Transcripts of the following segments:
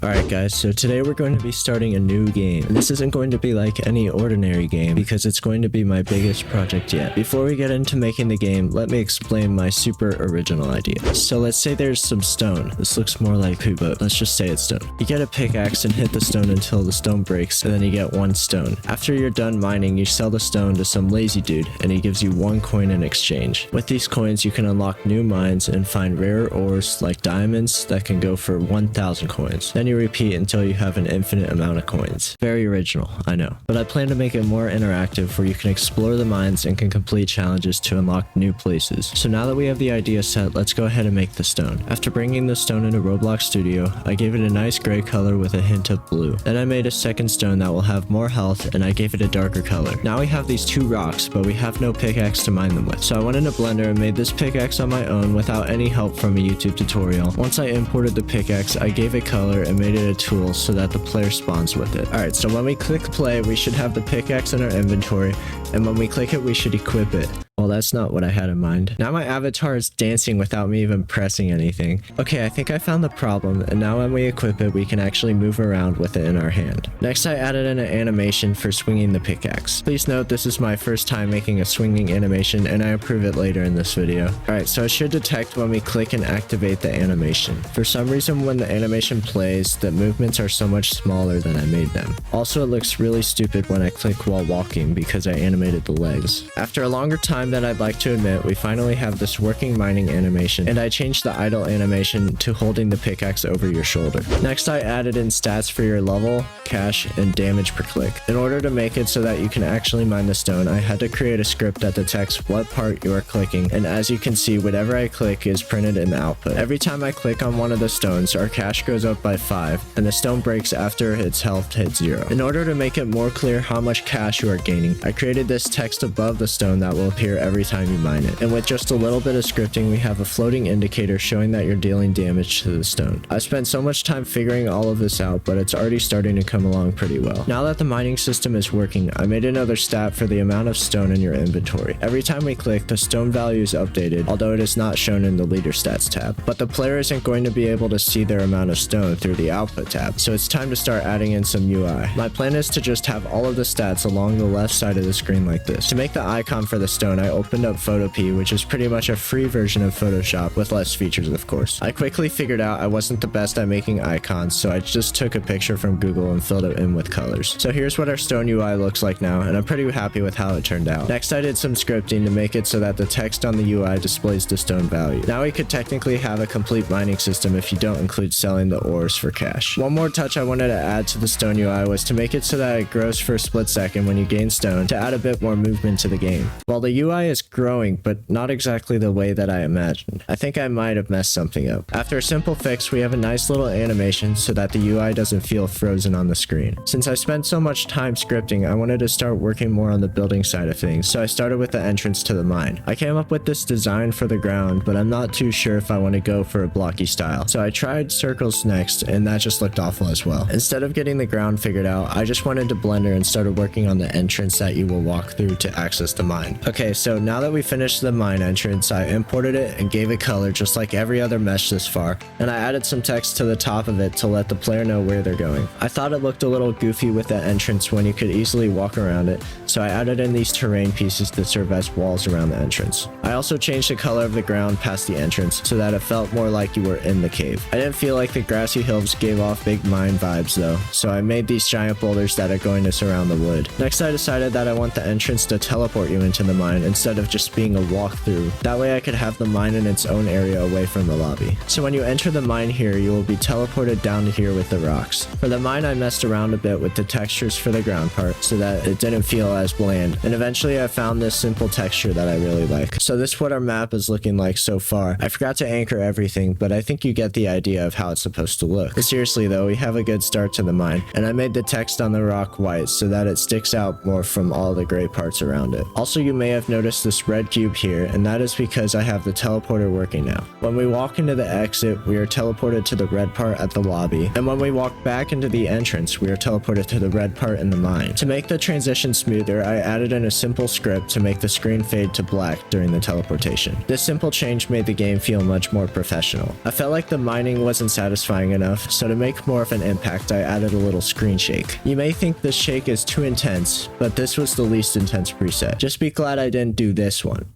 Alright guys, so today we're going to be starting a new game. And this isn't going to be like any ordinary game because it's going to be my biggest project yet. Before we get into making the game, let me explain my super original idea. So let's say there's some stone. This looks more like poo, but let's just say it's stone. You get a pickaxe and hit the stone until the stone breaks, and then you get one stone. After you're done mining, you sell the stone to some lazy dude, and he gives you 1 coin in exchange. With these coins, you can unlock new mines and find rare ores like diamonds that can go for 1,000 coins. Then you repeat until you have an infinite amount of coins. Very original, I know. But I plan to make it more interactive where you can explore the mines and can complete challenges to unlock new places. So now that we have the idea set, let's go ahead and make the stone. After bringing the stone into Roblox Studio, I gave it a nice gray color with a hint of blue. Then I made a second stone that will have more health, and I gave it a darker color. Now we have these 2 rocks, but we have no pickaxe to mine them with. So I went into Blender and made this pickaxe on my own without any help from a YouTube tutorial. Once I imported the pickaxe, I gave it color and made it a tool so that the player spawns with it. Alright, so when we click play, we should have the pickaxe in our inventory, and when we click it, we should equip it. Well, that's not what I had in mind. Now my avatar is dancing without me even pressing anything. Okay, I think I found the problem, and now when we equip it, we can actually move around with it in our hand. Next, I added in an animation for swinging the pickaxe. Please note this is my first time making a swinging animation, and I approve it later in this video. Alright, so it should detect when we click and activate the animation. For some reason, when the animation plays, the movements are so much smaller than I made them. Also, it looks really stupid when I click while walking because I animated the legs. After a longer time that I'd like to admit, we finally have this working mining animation, and I changed the idle animation to holding the pickaxe over your shoulder. Next, I added in stats for your level, cash, and damage per click. In order to make it so that you can actually mine the stone, I had to create a script that detects what part you are clicking, and as you can see, whatever I click is printed in the output. Every time I click on one of the stones, our cash goes up by 5, and the stone breaks after its health hits 0. In order to make it more clear how much cash you are gaining, I created this text above the stone that will appear every time you mine it. And with just a little bit of scripting, we have a floating indicator showing that you're dealing damage to the stone. I spent so much time figuring all of this out, but it's already starting to come along pretty well. Now that the mining system is working, I made another stat for the amount of stone in your inventory. Every time we click, the stone value is updated, although it is not shown in the leader stats tab. But the player isn't going to be able to see their amount of stone through the output tab, so it's time to start adding in some UI. My plan is to just have all of the stats along the left side of the screen like this. To make the icon for the stone, I opened up Photopea, which is pretty much a free version of Photoshop with less features, of course. I quickly figured out I wasn't the best at making icons, so I just took a picture from Google and filled it in with colors. So here's what our stone UI looks like now, and I'm pretty happy with how it turned out. Next, I did some scripting to make it so that the text on the UI displays the stone value. Now we could technically have a complete mining system if you don't include selling the ores for cash. One more touch I wanted to add to the stone UI was to make it so that it grows for a split second when you gain stone to add a bit more movement to the game. While the UI is growing, but not exactly the way that I imagined. I think I might have messed something up. After a simple fix, we have a nice little animation so that the UI doesn't feel frozen on the screen. Since I spent so much time scripting, I wanted to start working more on the building side of things, so I started with the entrance to the mine. I came up with this design for the ground, but I'm not too sure if I want to go for a blocky style. So I tried circles next, and that just looked awful as well. Instead of getting the ground figured out, I just went into Blender and started working on the entrance that you will walk through to access the mine. Okay, so now that we finished the mine entrance, I imported it and gave it color just like every other mesh this far, and I added some text to the top of it to let the player know where they're going. I thought it looked a little goofy with the entrance when you could easily walk around it, so I added in these terrain pieces that serve as walls around the entrance. I also changed the color of the ground past the entrance so that it felt more like you were in the cave. I didn't feel like the grassy hills gave off big mine vibes though, so I made these giant boulders that are going to surround the wood. Next, I decided that I want the entrance to teleport you into the mine instead of just being a walkthrough. That way I could have the mine in its own area away from the lobby. So when you enter the mine here, you will be teleported down to here with the rocks. For the mine, I messed around a bit with the textures for the ground part so that it didn't feel as bland, and eventually I found this simple texture that I really like. So this is what our map is looking like so far. I forgot to anchor everything, but I think you get the idea of how it's supposed to look. But seriously though, we have a good start to the mine, and I made the text on the rock white so that it sticks out more from all the gray parts around it. Also, you may have noticed notice this red cube here, and that is because I have the teleporter working now. When we walk into the exit, we are teleported to the red part at the lobby, and when we walk back into the entrance, we are teleported to the red part in the mine. To make the transition smoother, I added in a simple script to make the screen fade to black during the teleportation. This simple change made the game feel much more professional. I felt like the mining wasn't satisfying enough, so to make more of an impact, I added a little screen shake. You may think this shake is too intense, but this was the least intense preset. Just be glad I didn't do this one.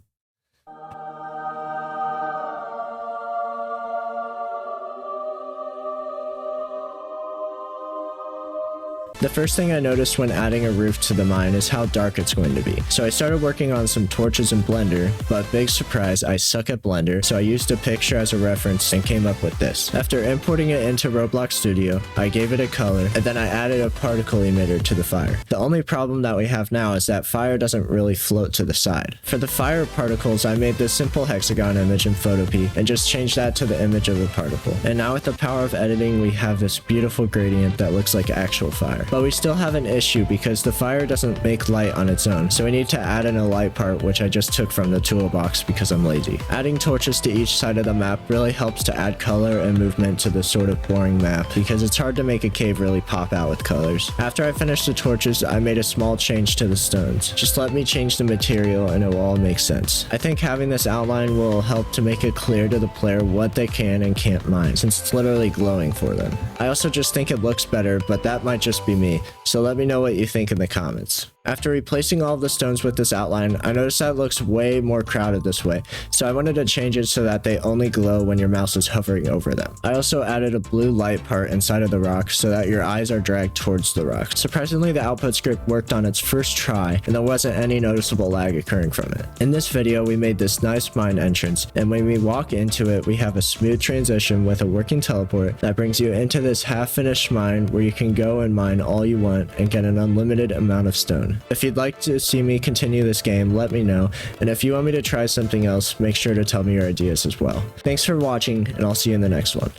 The first thing I noticed when adding a roof to the mine is how dark it's going to be. So I started working on some torches in Blender, but big surprise, I suck at Blender, so I used a picture as a reference and came up with this. After importing it into Roblox Studio, I gave it a color, and then I added a particle emitter to the fire. The only problem that we have now is that fire doesn't really float to the side. For the fire particles, I made this simple hexagon image in Photopea and just changed that to the image of a particle. And now with the power of editing, we have this beautiful gradient that looks like actual fire. But we still have an issue because the fire doesn't make light on its own, so we need to add in a light part, which I just took from the toolbox because I'm lazy. Adding torches to each side of the map really helps to add color and movement to this sort of boring map because it's hard to make a cave really pop out with colors. After I finished the torches, I made a small change to the stones. Just let me change the material and it will all make sense. I think having this outline will help to make it clear to the player what they can and can't mine, since it's literally glowing for them. I also just think it looks better, but that might just be me. So let me know what you think in the comments. After replacing all of the stones with this outline, I noticed that it looks way more crowded this way, so I wanted to change it so that they only glow when your mouse is hovering over them. I also added a blue light part inside of the rock so that your eyes are dragged towards the rock. Surprisingly, the output script worked on its first try, and there wasn't any noticeable lag occurring from it. In this video, we made this nice mine entrance, and when we walk into it, we have a smooth transition with a working teleport that brings you into this half-finished mine where you can go and mine all you want and get an unlimited amount of stone. If you'd like to see me continue this game, let me know, and if you want me to try something else, make sure to tell me your ideas as well. Thanks for watching, and I'll see you in the next one.